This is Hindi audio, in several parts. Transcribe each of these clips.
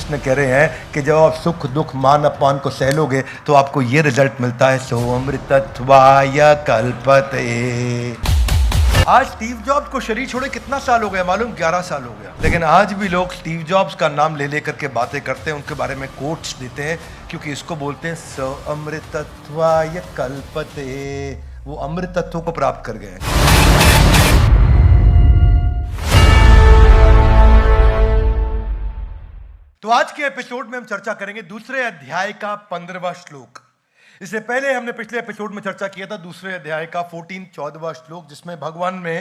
कृष्ण कह रहे हैं कि जब आप सुख दुख मान अपमान को सह लोगे तो आपको ये रिजल्ट मिलता है, सो अमृतत्वाय कल्पते। आज स्टीव जॉब्स को शरीर छोड़े कितना साल हो गया मालूम? 11 साल हो गया। लेकिन आज भी लोग स्टीव जॉब्स का नाम ले लेकर के बातें करते हैं, उनके बारे में कोट्स देते हैं, क्योंकि इसको बोलते हैं स अमृतत्वाय कल्पते। वो अमृत तत्व को प्राप्त कर गए हैं। तो आज के एपिसोड में हम चर्चा करेंगे दूसरे अध्याय का 15वां श्लोक। इससे पहले हमने पिछले एपिसोड में चर्चा किया था दूसरे अध्याय का 14वां श्लोक, जिसमें भगवान ने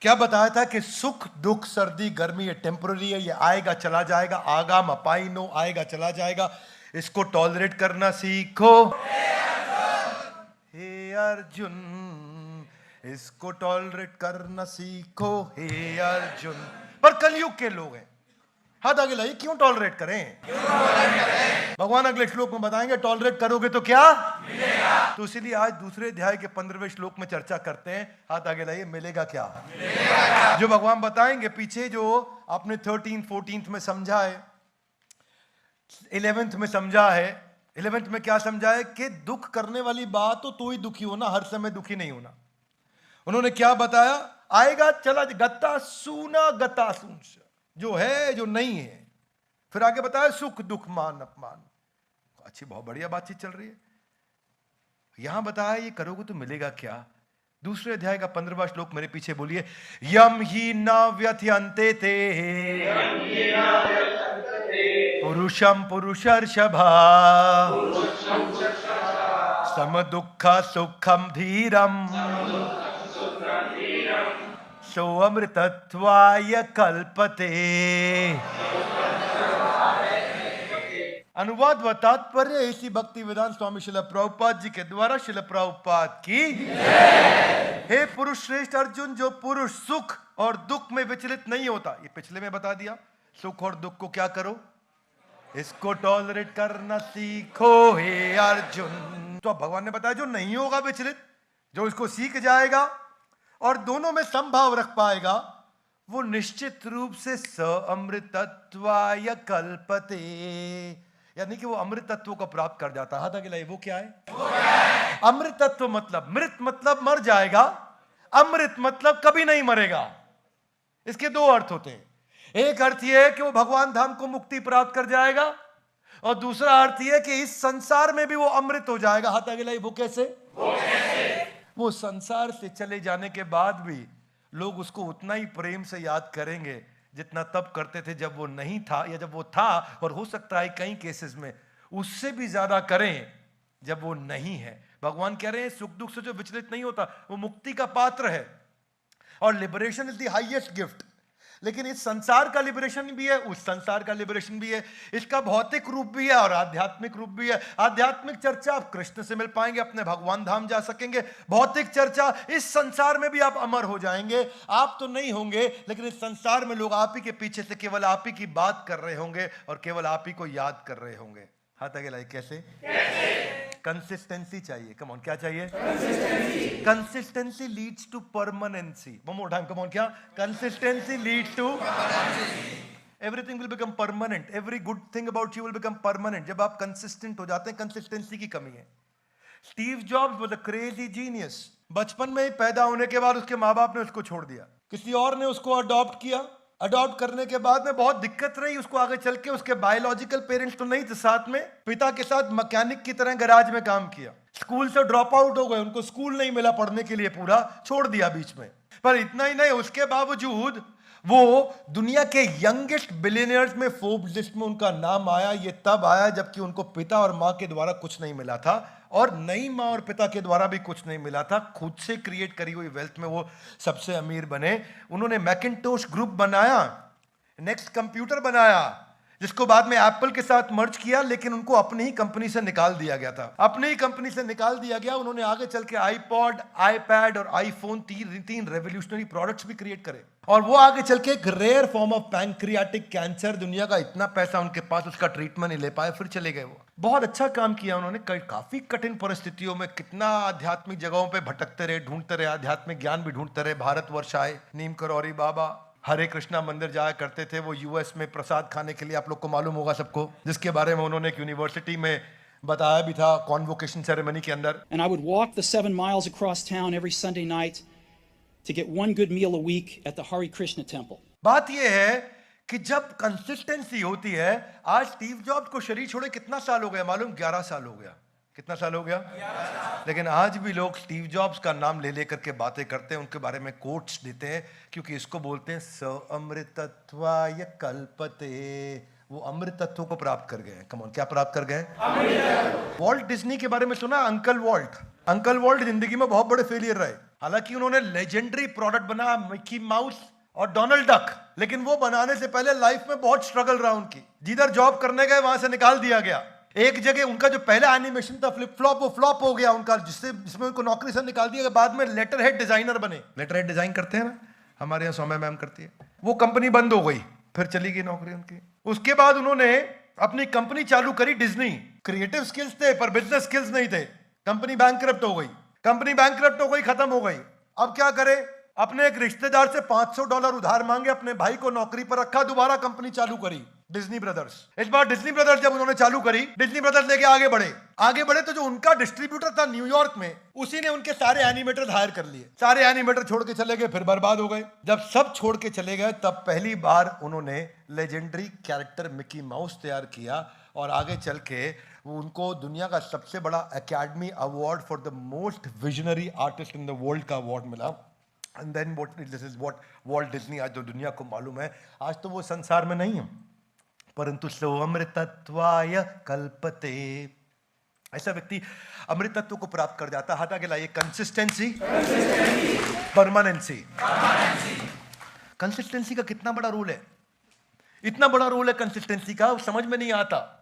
क्या बताया था कि सुख दुख सर्दी गर्मी ये टेम्पररी है, ये आएगा चला जाएगा, आगाम अपाइनो आएगा चला जाएगा, इसको टॉलरेट करना सीखो हे अर्जुन, इसको टॉलरेट करना सीखो हे अर्जुन। पर कलयुग के लोग हैं, हाथ आगे लाइए, क्यों टॉलरेट करें? भगवान अगले श्लोक में बताएंगे टॉलरेट करोगे तो क्या मिलेगा। तो इसीलिए आज दूसरे अध्याय के 15वें श्लोक में चर्चा करते हैं। हाथ आगे लाइए, मिलेगा क्या? मिलेगा। जो भगवान बताएंगे पीछे, जो आपने 13, 14 में समझा है, 11th में समझा है। 11th में क्या समझा है कि दुख करने वाली बात तो ही दुखी होना, हर समय दुखी नहीं होना। उन्होंने क्या बताया? आएगा चला गता सूना गता सून, जो है जो नहीं है। फिर आगे बताया सुख दुख मान अपमान। अच्छी बहुत बढ़िया बातचीत चल रही है। यहां बताया ये करोगे तो मिलेगा क्या। दूसरे अध्याय का 15वां श्लोक मेरे पीछे बोलिए, यम ही न व्यथयन्ते ते पुरुषम पुरुषर्षभा सम दुख सुखम धीरम सो अमृतत्वाय कल्पते। अनुवाद व तात्पर्य इसी भक्ति वेदांत स्वामी शिल प्रभुपाद जी के द्वारा शिल प्रभुपाद की। हे पुरुष श्रेष्ठ अर्जुन, जो पुरुष सुख और दुख में विचलित नहीं होता, ये पिछले में बता दिया, सुख और दुख को क्या करो, इसको टॉलरेट करना सीखो हे अर्जुन। तो भगवान ने बताया जो नहीं होगा विचलित, जो इसको सीख जाएगा और दोनों में संभाव रख पाएगा, वो निश्चित रूप से स अमृतत्वाय कल्पते, यानी कि वो अमृत तत्व को प्राप्त कर जाता है। हाथ आगे लाइए, वो क्या है? अमृत तत्व मतलब मृत मतलब मर जाएगा, अमृत मतलब कभी नहीं मरेगा। इसके दो अर्थ होते हैं। एक अर्थ यह है कि वो भगवान धाम को मुक्ति प्राप्त कर जाएगा, और दूसरा अर्थ यह है कि इस संसार में भी वो अमृत हो जाएगा। हाथ आगे लाइए, वो कैसे? वो संसार से चले जाने के बाद भी लोग उसको उतना ही प्रेम से याद करेंगे जितना तब करते थे जब वो नहीं था, या जब वो था, और हो सकता है कई केसेस में उससे भी ज्यादा करें जब वो नहीं है। भगवान कह रहे हैं सुख दुख से जो विचलित नहीं होता वो मुक्ति का पात्र है, और liberation is the highest gift. लेकिन इस संसार का लिबरेशन भी है, उस संसार का लिबरेशन भी है, इसका भौतिक रूप भी है और आध्यात्मिक रूप भी है। आध्यात्मिक चर्चा आप कृष्ण से मिल पाएंगे, अपने भगवान धाम जा सकेंगे। भौतिक चर्चा इस संसार में भी आप अमर हो जाएंगे। आप तो नहीं होंगे, लेकिन इस संसार में लोग आप ही के पीछे से केवल आप ही की बात कर रहे होंगे और केवल आप ही को याद कर रहे होंगे। हाथ आगे लाइए, कैसे? कंसिस्टेंसी चाहिए। कम ऑन, क्या चाहिए? Consistency leads to permanency. One more time, come on, क्या? Consistency leads to everything will become permanent. Every good thing about you will become permanent जब आप कंसिस्टेंट हो जाते हैं। कंसिस्टेंसी की कमी है। Steve jobs was a crazy genius. बचपन में ही पैदा होने के बाद उसके माँ बाप ने उसको छोड़ दिया, किसी और ने उसको अडॉप्ट किया। अडॉप्ट करने के बाद में बहुत दिक्कत रही उसको आगे चल के। उसके बायोलॉजिकल पेरेंट्स तो नहीं थे साथ में, पिता के साथ मैकेनिक की तरह गैराज में काम किया। स्कूल से ड्रॉप आउट हो गए, उनको स्कूल नहीं मिला पढ़ने के लिए, पूरा छोड़ दिया बीच में। पर इतना ही नहीं, उसके बावजूद वो दुनिया के यंगेस्ट बिलियनियर्स में फोर्ब्स लिस्ट में उनका नाम आया। ये तब आया जबकि उनको पिता और माँ के द्वारा कुछ नहीं मिला था, और नई माँ और पिता के द्वारा भी कुछ नहीं मिला था। खुद से क्रिएट करी हुई वेल्थ में वो सबसे अमीर बने। उन्होंने मैकिन्टोश ग्रुप बनाया, नेक्स्ट कंप्यूटर बनाया, जिसको बाद में एप्पल के साथ मर्ज किया, लेकिन उनको अपनी ही कंपनी से निकाल दिया गया था। अपनी ही कंपनी से निकाल दिया गया। उन्होंने आगे चल के आईपॉड, आईपैड और आईफोन, तीन रेवोल्यूशनरी प्रोडक्ट्स भी क्रिएट करे, और वो आगे चल के एक rare form of pancreatic cancer, दुनिया का इतना पैसा उनके पास, उसका ट्रीटमेंट नहीं ले पाए, फिर चले गए। वो बहुत अच्छा काम किया उन्होंने। काफी कठिन परिस्थितियों में कितना आध्यात्मिक जगहों पे भटकते रहे, ढूंढते रहे, आध्यात्मिक ज्ञान भी ढूंढते रहे। भारतवर्ष आए, नीम करौरी बाबा, हरे कृष्णा मंदिर जाया करते थे वो यूएस में प्रसाद खाने के लिए, आप लोग को मालूम होगा सबको, जिसके बारे में उन्होंने एक यूनिवर्सिटी में बताया भी था कॉन्वोकेशन सेरेमनी के अंदर। And I would walk the 7 miles across town every Sunday night to get one good meal a week at the Hare Krishna temple. बात यह है कि जब कंसिस्टेंसी होती है, आज स्टीव जॉब्स को शरीर छोड़े कितना साल हो गया मालूम? 11 साल हो गया। कितना साल हो गया? 11 साल। लेकिन आज भी लोग स्टीव जॉब्स का नाम ले लेकर के बातें करते हैं, उनके बारे में कोट्स देते हैं, क्योंकि इसको बोलते हैं स अमृतत्वाय कल्पते। वो अमृत तत्व को प्राप्त कर गए। कम ऑन, क्या प्राप्त कर गए? वॉल्ट डिज्नी के बारे में सुना? Uncle vault. अंकल वॉल्ट जिंदगी में बहुत बड़े फेलियर रहे। हालांकि उन्होंने लेजेंडरी प्रोडक्ट बनाया मिकी माउस और डोनाल्ड डक, लेकिन वो बनाने से पहले लाइफ में बहुत स्ट्रगल रहा उनकी। जिधर जॉब करने गए वहां से निकाल दिया गया। एक जगह उनका जो पहला एनिमेशन था फ्लिप फ्लॉप, वो फ्लॉप हो गया उनका, जिसमें उनको नौकरी से निकाल दिया गया। बाद में लेटर हेड डिजाइनर बने। लेटर हेड डिजाइन करते हैं ना, हमारे यहाँ सौम्या मैम करती है। वो कंपनी बंद हो गई, फिर चली गई नौकरी उनकी। उसके बाद उन्होंने अपनी कंपनी चालू करी डिज्नी। क्रिएटिव स्किल्स थे पर बिजनेस स्किल्स नहीं थे। कंपनी बैंकरप्ट हो गई। कंपनी बैंकरप्ट हो गई, खत्म हो गई। अब क्या करे? अपने एक रिश्तेदार से $500 उधार मांगे, अपने भाई को नौकरी पर रखा, दोबारा कंपनी चालू करी डिज्नी ब्रदर्स। इस बार डिज्नी ब्रदर्स जब उन्होंने चालू करी, डिज्नी ब्रदर्स लेके आगे बढ़े तो जो उनका डिस्ट्रीब्यूटर था न्यूयॉर्क में, उसी ने उनके सारे एनिमेटर हायर कर लिए। सारे एनिमेटर छोड़ के चले गए, फिर बर्बाद हो गए। जब सब छोड़ के चले गए, तब पहली बार उन्होंने लेजेंडरी कैरेक्टर मिकी माउस तैयार किया, और आगे चल के उनको दुनिया का सबसे बड़ा academy award for the most visionary artist in the world का अवार्ड मिला। And then this is what Walt Disney आज जो दुनिया को मालूम है। आज तो वो संसार में नहीं है, परंतु सो अमृतत्वाय कल्पते। ऐसा व्यक्ति अमृत तत्व को प्राप्त कर जाता। हाथ आगे लाइए। Consistency, permanency. कंसिस्टेंसी का कितना बड़ा रोल है? इतना बड़ा रोल है कंसिस्टेंसी का, समझ में नहीं आता।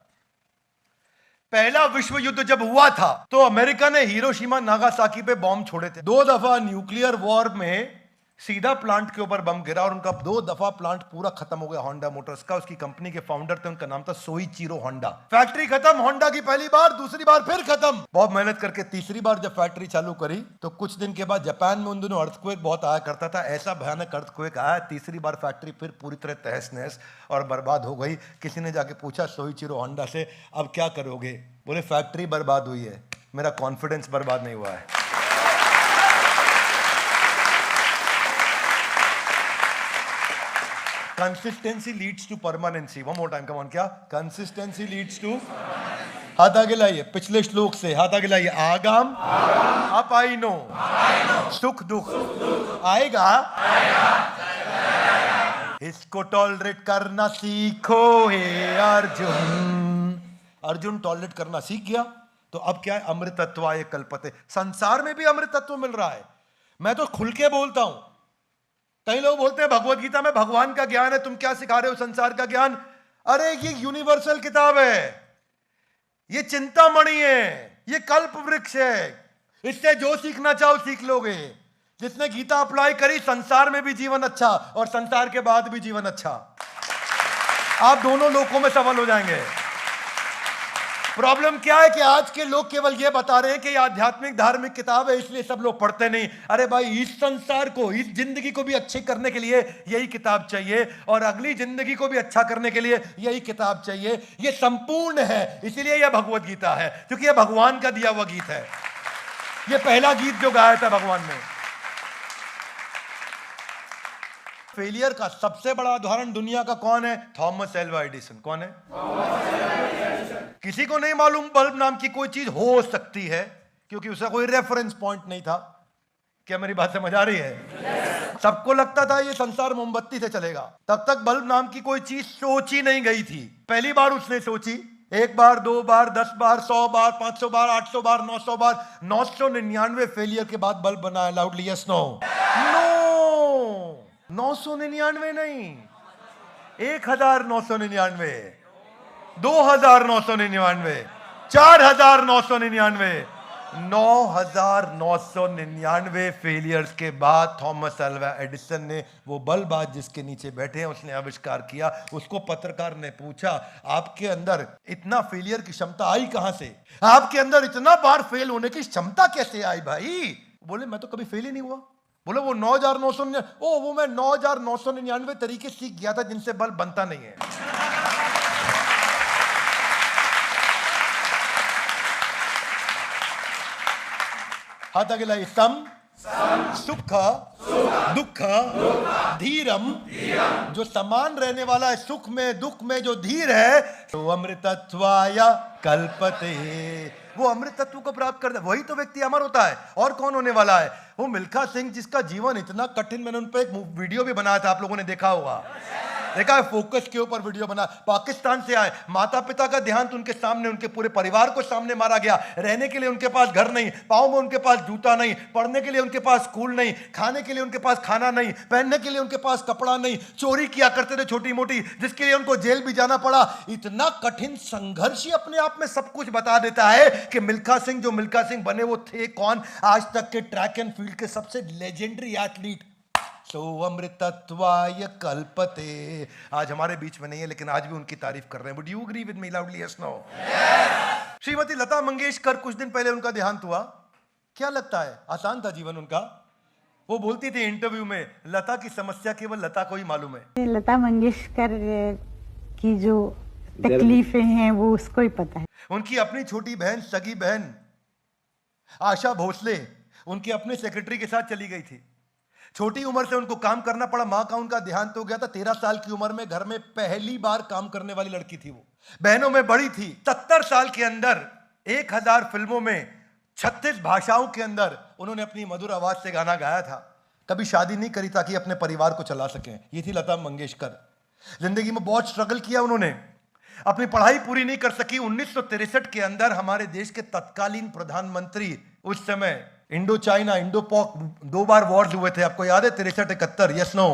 पहला विश्व युद्ध जब हुआ था तो अमेरिका ने हिरोशिमा नागासाकी पे बॉम्ब छोड़े थे। 2 दफा न्यूक्लियर वॉर में सीधा प्लांट के ऊपर बम गिरा और उनका 2 दफा प्लांट पूरा खत्म हो गया। होंडा मोटर्स का, उसकी कंपनी के फाउंडर थे, उनका नाम था सोइचिरो होंडा। फैक्ट्री खत्म होंडा की पहली बार, दूसरी बार फिर खत्म। बहुत मेहनत करके तीसरी बार जब फैक्ट्री चालू करी तो कुछ दिन के बाद जापान में उन दिनों अर्थक्वेक बहुत आया करता था। ऐसा भयानक अर्थक्वेक आया, तीसरी बार फैक्ट्री फिर पूरी तरह तहस नहस और बर्बाद हो गई। किसी ने जाके पूछा सोइचिरो होंडा से, अब क्या करोगे? बोले फैक्ट्री बर्बाद हुई है, मेरा कॉन्फिडेंस बर्बाद नहीं हुआ है। Consistency leads to permanency. One more time, come on. क्या? Consistency leads to. हाथ आगे लाइए पिछले श्लोक से। हाथ आगे लाइए। आगाम अपाइनो, सुख दुख आएगा, इसको टॉलरेट करना सीखो हे अर्जुन। अर्जुन टॉलरेट करना सीख गया तो अब क्या है? अमृतत्वाय कल्पते। संसार में भी अमृत तत्व मिल रहा है। मैं तो खुल के बोलता हूं। कई लोग बोलते हैं भगवत गीता में भगवान का ज्ञान है, तुम क्या सिखा रहे हो संसार का ज्ञान? अरे ये यूनिवर्सल किताब है, ये चिंतामणि है, ये कल्प वृक्ष है। इससे जो सीखना चाहो सीख लोगे। जिसने गीता अप्लाई करी, संसार में भी जीवन अच्छा और संसार के बाद भी जीवन अच्छा। आप दोनों लोकों में सफल हो जाएंगे। प्रॉब्लम क्या है कि आज के लोग केवल ये बता रहे हैं कि ये आध्यात्मिक धार्मिक किताब है इसलिए सब लोग पढ़ते नहीं। अरे भाई, इस संसार को, इस जिंदगी को भी अच्छी करने के लिए यही किताब चाहिए, और अगली जिंदगी को भी अच्छा करने के लिए यही किताब चाहिए। ये संपूर्ण है, इसीलिए यह भगवत गीता है, क्योंकि यह भगवान का दिया हुआ गीत है। यह पहला गीत जो गाया था भगवान ने। फेलियर का सबसे बड़ा उदाहरण दुनिया का कौन है? Thomas Alva Edison. कौन है? किसी को नहीं मालूम बल्ब नाम की कोई चीज हो सकती है, क्योंकि उसका कोई रेफरेंस पॉइंट नहीं था। क्या मेरी बात समझ आ रही है? सबको लगता था ये संसार मोमबत्ती से चलेगा। तब तक बल्ब नाम की कोई चीज सोची नहीं गई थी। पहली बार उसने सोची, 1 बार, 2 बार, 10 बार, 100 बार, 500 बार, 800 बार, 900 बार, 999 फेलियर के बाद बल्ब बनाया। Loudly yes no? नो, 999 नहीं, 1999, 2999, 4999, 9999 फेलियर्स के बाद थॉमस एल्वा एडिसन ने वो बल्ब आज जिसके नीचे बैठे हैं उसने आविष्कार किया। उसको पत्रकार ने पूछा, आपके अंदर इतना फेलियर की क्षमता आई कहां से? आपके अंदर इतना बार फेल होने की क्षमता कैसे आई भाई? बोले, मैं तो कभी फेल ही नहीं हुआ, बोलो वो 9,999, ओ वो मैं 9,999 तरीके सीख गया था जिनसे बल्ब बनता नहीं है। हाथ आगे लाइए। सम सुख दुख धीरम, जो समान रहने वाला है सुख में दुख में, जो धीर है, तो अमृतत्वाय कल्पते, वो अमृत तत्व को प्राप्त करता है, वही तो व्यक्ति अमर होता है। और कौन होने वाला है? वो मिल्खा सिंह, जिसका जीवन इतना कठिन, मैंने उन पर एक वीडियो भी बनाया था, आप लोगों ने देखा होगा, देखा है, फोकस के ऊपर वीडियो बना। पाकिस्तान से आए, माता पिता का देहांत उनके सामने, उनके पूरे परिवार को सामने मारा गया। रहने के लिए उनके पास घर नहीं, पाँव में उनके पास जूता नहीं, पढ़ने के लिए उनके पास स्कूल नहीं, खाने के लिए उनके पास खाना नहीं, पहनने के लिए उनके पास कपड़ा नहीं, चोरी किया करते थे छोटी मोटी, जिसके लिए उनको जेल भी जाना पड़ा। इतना कठिन संघर्ष ही अपने आप में सब कुछ बता देता है कि मिल्खा सिंह जो मिल्खा सिंह बने वो थे कौन? आज तक के ट्रैक एंड फील्ड के सबसे लेजेंडरी एथलीट। सो अमृतत्वाय कल्पते, आज हमारे बीच में नहीं है, लेकिन आज भी उनकी तारीफ कर रहे हैं। Would you agree with me loudly? Yes no? Shrimati Lata Mangeshkar, कुछ दिन पहले उनका देहांत हुआ। क्या लगता है आसान था जीवन उनका? वो बोलती थी इंटरव्यू में, लता की समस्या केवल लता को ही मालूम है। लता मंगेशकर की जो तकलीफें हैं वो उसको ही पता है। उनकी अपनी छोटी बहन, सगी बहन आशा भोसले, उनके अपने सेक्रेटरी के साथ चली गई थी। छोटी उम्र से उनको काम करना पड़ा। मां का उनका देहांत हो गया था 13 साल की उम्र में। घर में पहली बार काम करने वाली लड़की थी वो। बहनों में बड़ी थी। 70 साल के अंदर 1000 फिल्मों में 36 भाषाओं के अंदर उन्होंने अपनी मधुर आवाज से गाना गाया था। कभी शादी नहीं करी ताकि अपने परिवार को चला सकें। ये थी लता मंगेशकर। जिंदगी में बहुत स्ट्रगल किया उन्होंने। अपनी पढ़ाई पूरी नहीं कर सकी। 1963 के अंदर हमारे देश के तत्कालीन प्रधानमंत्री, उस समय इंडो चाइना, इंडो पॉक 2 बार वॉर्स हुए थे, आपको याद है? 63-71, यस नो?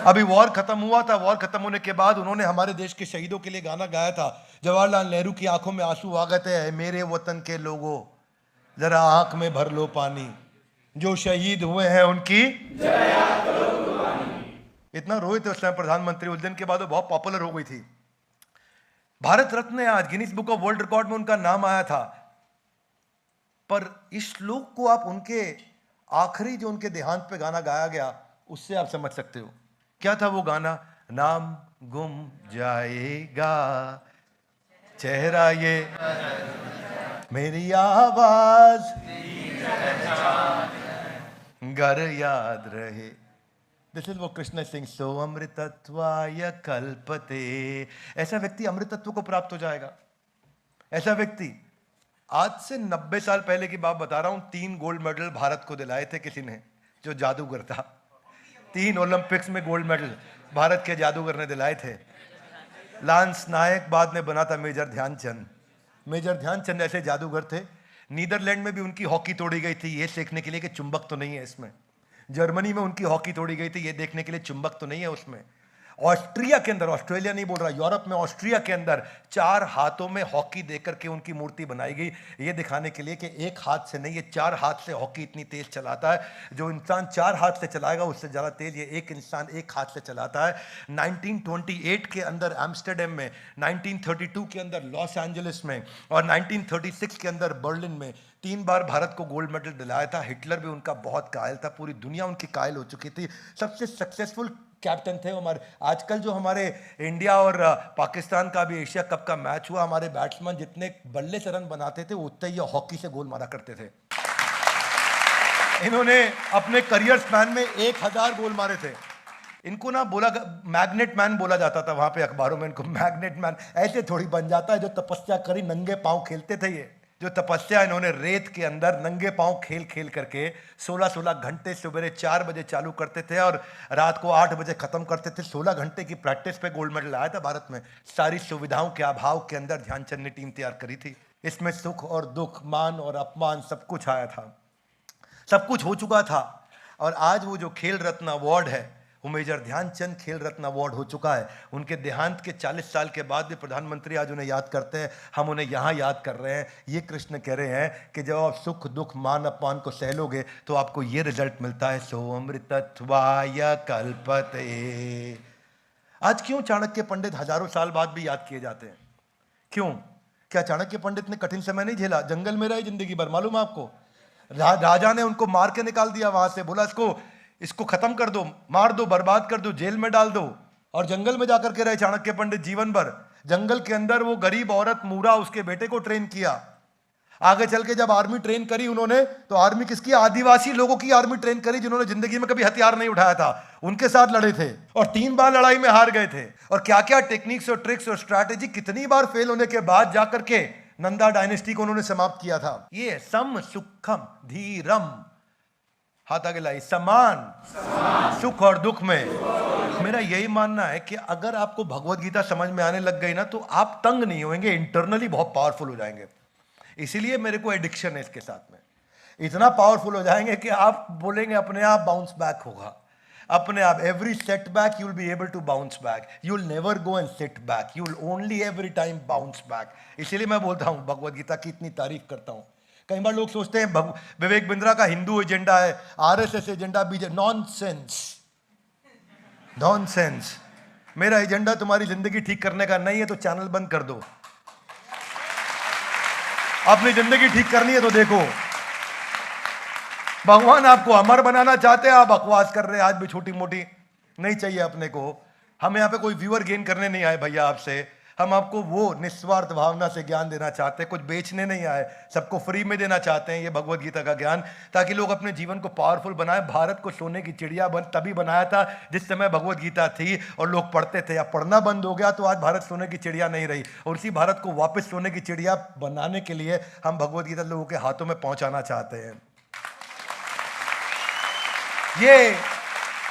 अभी वॉर खत्म हुआ था। वॉर खत्म होने के बाद उन्होंने हमारे देश के शहीदों के लिए गाना गाया था। जवाहरलाल नेहरू की आंखों में आंसू आ गए थे। मेरे वतन के लोगों, जरा आंख में भर लो पानी, जो शहीद हुए हैं उनकी इतना रोए थे उस समय प्रधानमंत्री। उस दिन के बाद वो बहुत पॉपुलर हो गई थी। भारत रत्न है आज, Guinness book of world record में उनका नाम आया था। पर इस श्लोक को आप उनके आखिरी जो उनके देहांत पे गाना गाया गया, उससे आप समझ सकते हो क्या था वो गाना। नाम गुम जाएगा चेहरा ये, मेरी आवाज घर याद रहे। दिस इज वो कृष्ण सिंह। सो अमृतत्वाय कल्पते। ऐसा व्यक्ति अमृतत्व को प्राप्त हो जाएगा। ऐसा व्यक्ति, आज से 90 साल पहले की बात बता रहा हूं, 3 गोल्ड मेडल भारत को दिलाए थे किसी ने, जो जादूगर था। 3 ओलंपिक्स में गोल्ड मेडल भारत के जादूगर ने दिलाए थे। लांस नायक बाद में बना था मेजर ध्यानचंद। मेजर ध्यानचंद ऐसे जादूगर थे। नीदरलैंड में भी उनकी हॉकी तोड़ी गई थी, ये देखने के लिए कि चुंबक तो नहीं है इसमें। जर्मनी में उनकी हॉकी तोड़ी गई थी, ये देखने के लिए चुंबक तो नहीं है उसमें। ऑस्ट्रिया के अंदर, ऑस्ट्रेलिया नहीं बोल रहा, यूरोप में ऑस्ट्रिया के अंदर 4 हाथों में हॉकी देकर के उनकी मूर्ति बनाई गई, ये दिखाने के लिए कि एक हाथ से नहीं, ये 4 हाथ से हॉकी इतनी तेज चलाता है। जो इंसान 4 हाथ से चलाएगा उससे ज़्यादा तेज ये एक इंसान 1 हाथ से चलाता है। 1928 के अंदर एम्स्टरडेम में, 1932 के अंदर लॉस एंजलिस में और 1936 के अंदर बर्लिन में 3 बार भारत को गोल्ड मेडल दिलाया था। हिटलर भी उनका बहुत कायल था, पूरी दुनिया उनकी कायल हो चुकी थी। सबसे सक्सेसफुल कैप्टन थे हमारे। आजकल जो हमारे इंडिया और पाकिस्तान का भी एशिया कप का मैच हुआ, हमारे बैट्समैन जितने बल्ले से रन बनाते थे उतने ही हॉकी से गोल मारा करते थे। इन्होंने अपने करियर स्पैन में 1000 गोल मारे थे। इनको ना बोला, मैग्नेट मैन बोला जाता था वहां पे अखबारों में। इनको मैग्नेट मैन ऐसे थोड़ी बन जाता है। जो तपस्या करी, नंगे पांव खेलते थे ये। जो तपस्या इन्होंने रेत के अंदर नंगे पांव खेल खेल करके 16-16 घंटे, सुबह 4 बजे चालू करते थे और रात को 8 बजे खत्म करते थे। 16 घंटे की प्रैक्टिस पे गोल्ड मेडल आया था भारत में। सारी सुविधाओं के अभाव के अंदर ध्यानचंद ने टीम तैयार करी थी। इसमें सुख और दुख, मान और अपमान सब कुछ आया था, सब कुछ हो चुका था। और आज वो जो खेल रत्न अवार्ड है, वो मेजर ध्यानचंद खेल रत्न अवार्ड हो चुका है। उनके देहांत के 40 साल के बाद भी प्रधानमंत्री आज उन्हें याद करते हैं। हम उन्हें यहाँ याद कर रहे हैं। ये कृष्ण कह रहे हैं कि जब आप सुख दुख मान अपमान को सह लोगे तो आपको ये रिजल्ट मिलता है। सो अमृतत्वाय कल्पते। आज क्यों चाणक्य पंडित हजारों साल बाद भी याद किए जाते हैं? क्यों? क्या चाणक्य पंडित ने कठिन समय नहीं झेला? जंगल में रहे जिंदगी भर, मालूम है आपको? राजा ने उनको मार के निकाल दिया वहां से, बोला इसको खत्म कर दो, मार दो, बर्बाद कर दो, जेल में डाल दो। और जंगल में जाकर के रहे चाणक्य पंडित जीवन भर। जंगल के अंदर वो गरीब औरत मूरा उसके बेटे को ट्रेन किया। आगे चल के जब आर्मी ट्रेन करी उन्होंने, तो आर्मी किसकी? आदिवासी लोगों की आर्मी ट्रेन करी जिन्होंने जिंदगी में कभी हथियार नहीं उठाया था, उनके साथ लड़े थे और 3 बार लड़ाई में हार गए थे। और क्या क्या टेक्निक्स और ट्रिक्स और स्ट्रैटेजी, कितनी बार फेल होने के बाद जाकर के नंदा डायनेस्टी को उन्होंने समाप्त किया था। ये सम सुखम धीरम, हाथ आगे लाई, समान सुख और दुख में। मेरा यही मानना है कि अगर आपको भगवत गीता समझ में आने लग गई ना, तो आप तंग नहीं होंगे, इंटरनली बहुत पावरफुल हो जाएंगे। इसीलिए मेरे को एडिक्शन है इसके साथ में। इतना पावरफुल हो जाएंगे कि आप बोलेंगे अपने आप बाउंस बैक होगा, अपने आप। Every setback you will be able to bounce back, you will never go and sit back, you will only every time bounce back. इसीलिए मैं बोलता हूं, भगवत गीता की इतनी तारीफ करता हूं। कई बार लोग सोचते हैं विवेक बिंद्रा का हिंदू एजेंडा है, RSS agenda, BJP. Nonsense, nonsense. मेरा एजेंडा तुम्हारी जिंदगी ठीक करने का नहीं है तो चैनल बंद कर दो। अपनी जिंदगी ठीक करनी है तो देखो, भगवान आपको अमर बनाना चाहते हैं, आप बकवास कर रहे हैं आज भी छोटी मोटी। नहीं चाहिए अपने को। हम यहाँ पे कोई व्यूअर गेन करने नहीं आए भैया आपसे, हम आपको वो निस्वार्थ भावना से ज्ञान देना चाहते हैं, कुछ बेचने नहीं आए, सबको फ्री में देना चाहते हैं ये भगवत गीता का ज्ञान, ताकि लोग अपने जीवन को पावरफुल बनाए। भारत को सोने की चिड़िया तभी बनाया था जिस समय भगवत गीता थी और लोग पढ़ते थे। अब पढ़ना बंद हो गया तो आज भारत सोने की चिड़िया नहीं रही, और उसी भारत को वापस सोने की चिड़िया बनाने के लिए हम भगवत गीता लोगों के हाथों में पहुंचाना चाहते हैं। ये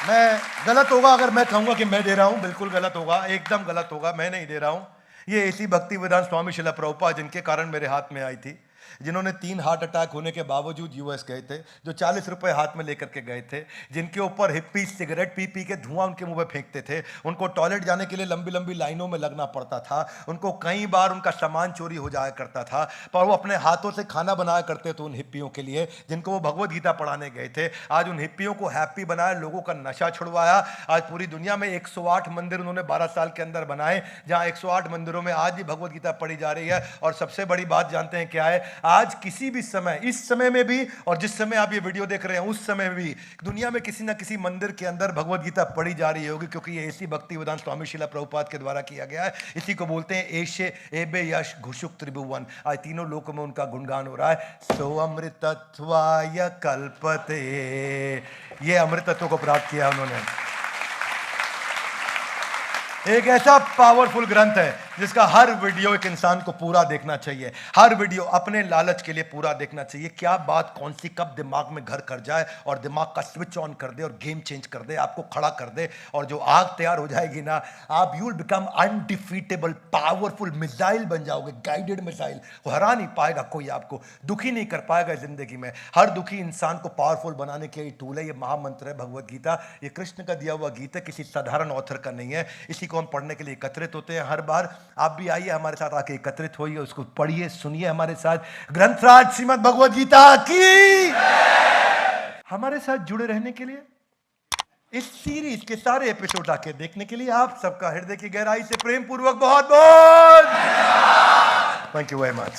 मैं गलत होगा अगर मैं कहूंगा कि मैं दे रहा हूं, बिल्कुल गलत होगा, एकदम गलत होगा, मैं नहीं दे रहा हूं। ये ऐसी भक्ति वेदांत स्वामी शिला प्रभुपाद जिनके कारण मेरे हाथ में आई थी, जिन्होंने 3 हार्ट अटैक होने के बावजूद यूएस गए थे, जो 40 रुपए हाथ में लेकर के गए थे, जिनके ऊपर हिप्पी सिगरेट पी पी के धुआं उनके मुंह में फेंकते थे, उनको टॉयलेट जाने के लिए लंबी लंबी लाइनों में लगना पड़ता था, उनको कई बार उनका सामान चोरी हो जाया करता था, पर वो अपने हाथों से खाना बनाया करते थे उन हिप्पियों के लिए जिनको वो भगवत गीता पढ़ाने गए थे। आज उन हिप्पियों को हैप्पी बनाया, लोगों का नशा छुड़वाया। आज पूरी दुनिया में 108 मंदिर उन्होंने 12 साल के अंदर बनाए, जहां 108 मंदिरों में आज भी भगवत गीता पढ़ी जा रही है। और सबसे बड़ी बात जानते हैं क्या है? आज किसी भी समय, इस समय में भी और जिस समय आप ये वीडियो देख रहे हैं उस समय में भी, दुनिया में किसी ना किसी मंदिर के अंदर भगवत गीता पढ़ी जा रही होगी, क्योंकि ये ऐसी भक्ति वेदांत स्वामी शिला प्रभुपाद के द्वारा किया गया है। इसी को बोलते हैं एशे एबे यश घुषुक त्रिभुवन। आज तीनों लोकों में उनका गुणगान हो रहा है। सो अमृतत्वाय कल्पते, ये अमृतत्व को प्राप्त किया उन्होंने। एक ऐसा पावरफुल ग्रंथ है जिसका हर वीडियो एक इंसान को पूरा देखना चाहिए, हर वीडियो अपने लालच के लिए पूरा देखना चाहिए। क्या बात कौन सी कब दिमाग में घर कर जाए और दिमाग का स्विच ऑन कर दे और गेम चेंज कर दे, आपको खड़ा कर दे, और जो आग तैयार हो जाएगी ना, आप you will become undefeatable, powerful missile बन जाओगे, गाइडेड मिसाइल। हरा नहीं पाएगा कोई, आपको दुखी नहीं कर पाएगा जिंदगी में। हर दुखी इंसान को पावरफुल बनाने के टूल है, ये महामंत्र है भगवत गीता। ये कृष्ण का दिया हुआ गीत है, किसी साधारण ऑथर का नहीं है। इसी को हम पढ़ने के लिए एकत्रित होते हैं हर बार। आप भी आइए हमारे साथ, आके एकत्रित होइए, उसको पढ़िए, सुनिए हमारे साथ। ग्रंथराज श्रीमद् भगवत गीता की। हमारे साथ जुड़े रहने के लिए, इस सीरीज के सारे एपिसोड आके देखने के लिए आप सबका हृदय की गहराई से प्रेम पूर्वक बहुत बहुत थैंक यू वेरी मच।